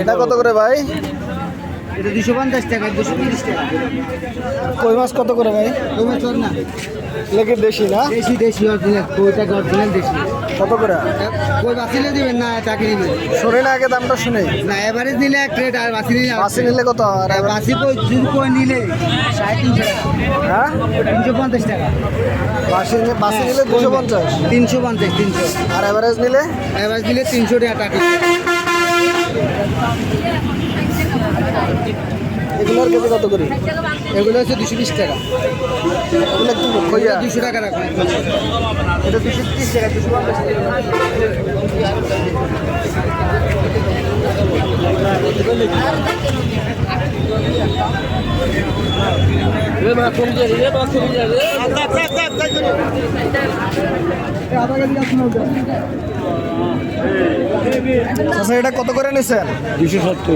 এটা কত করে ভাই? এটা 250 টাকা, 230 টাকা। কই মাছ কত করে ভাই? কই মাছ না লেগে দেশি না? দেশি দেশি অরিজিনাল, কইটা অরিজিনাল দেশি। কত করে? কই বাছিলে দিবেন না তাকে দিবেন? শুনে না, আগে দামটা শুনে। না এভারেজ নিলে এক রেট, আর বাছি নিলে বাসি নিলে কত? আর বাছি কই যদি কই নিলে 350 টাকা। হ্যাঁ 350 টাকা। বাসি নিলে 250। 350, 300। আর এভারেজ নিলে? এভারেজ নিলে 300 টাকা। এগুলোর কেজি কত করে? এগুলো হচ্ছে 220 টাকা। এগুলো কি কইয়া? 200 টাকা রাখুন। এটা 230 টাকা, 250 আচ্ছা, এটা কত করে নিছেন? 270।